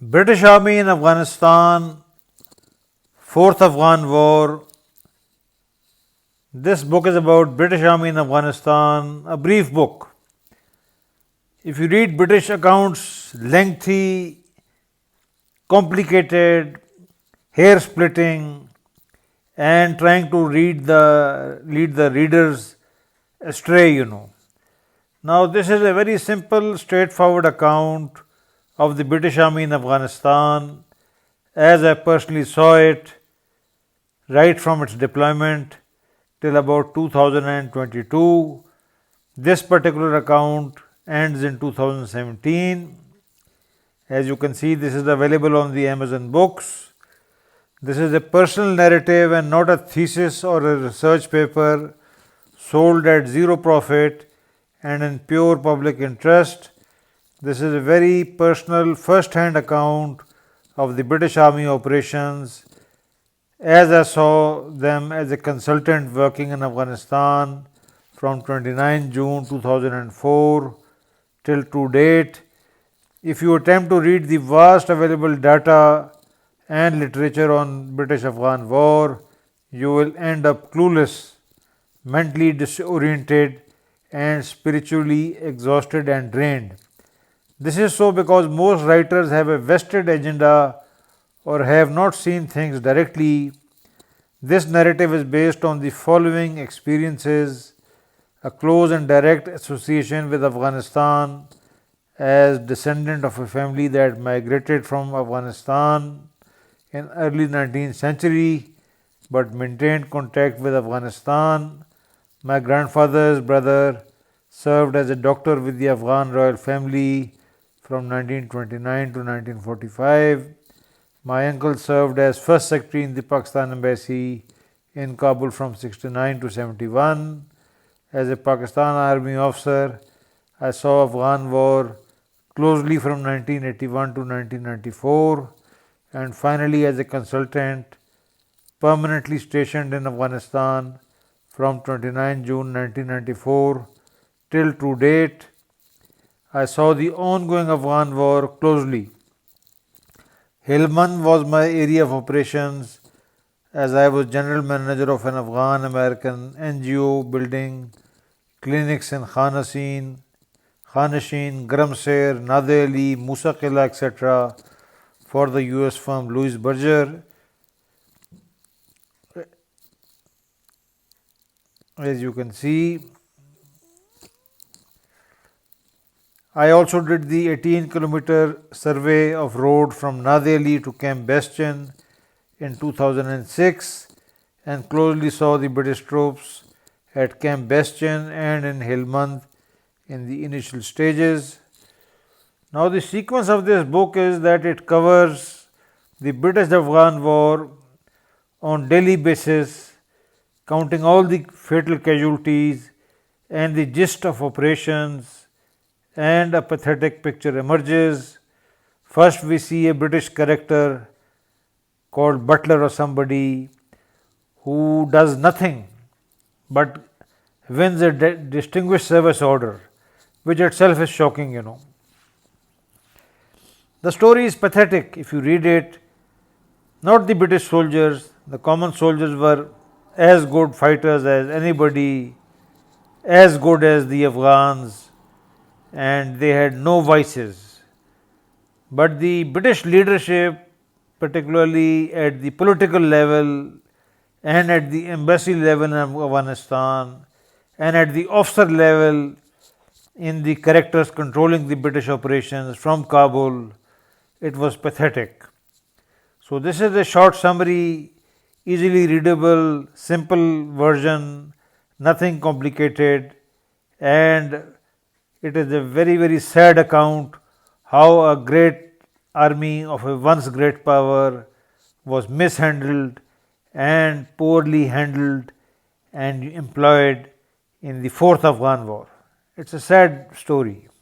British Army in Afghanistan, Fourth Afghan War. This book is about British Army in Afghanistan, a brief book. If you read British accounts, lengthy, complicated, hair splitting, and trying to lead the readers astray. Now, this is a very simple, straightforward account of the British Army in Afghanistan as I personally saw it right from its deployment till about 2022. This particular account ends in 2017. As you can see, this is available on the Amazon books. This is a personal narrative and not a thesis or a research paper sold at zero profit and in pure public interest. This is a very personal, first-hand account of the British Army operations as I saw them as a consultant working in Afghanistan from 29 June 2004 till to date. If you attempt to read the vast available data and literature on British-Afghan war, you will end up clueless, mentally disoriented, and spiritually exhausted and drained. This is so because most writers have a vested agenda or have not seen things directly. This narrative is based on the following experiences: a close and direct association with Afghanistan as descendant of a family that migrated from Afghanistan in early 19th century but maintained contact with Afghanistan. My grandfather's brother served as a doctor with the Afghan royal family from 1929 to 1945. My uncle served as first secretary in the Pakistan embassy in Kabul from 69 to 71. As a Pakistan army officer, I saw Afghan war closely from 1981 to 1994, and finally as a consultant permanently stationed in Afghanistan from 29 June 1994 till to date. I saw the ongoing Afghan war closely. Helmand was my area of operations as I was general manager of an Afghan American NGO building clinics in Khanashin, Gramser, Nade Ali, Musa Qila, etc. for the US firm Louis Berger. As you can see, I also did the 18-kilometer survey of road from Nade Ali to Camp Bastion in 2006 and closely saw the British troops at Camp Bastion and in Helmand in the initial stages. Now, the sequence of this book is that it covers the British-Afghan war on daily basis, counting all the fatal casualties and the gist of operations, and a pathetic picture emerges. First, we see a British character called Butler or somebody who does nothing but wins a distinguished service order, which itself is shocking. The story is pathetic if you read it. Not the British soldiers, the common soldiers were as good fighters as anybody, as good as the Afghans, and they had no vices. But the British leadership, particularly at the political level and at the embassy level in Afghanistan and at the officer level in the characters controlling the British operations from Kabul, it was pathetic. So, this is a short summary, easily readable, simple version, nothing complicated, and it is a very, very sad account how a great army of a once great power was mishandled and poorly handled and employed in the Fourth Afghan War. It's a sad story.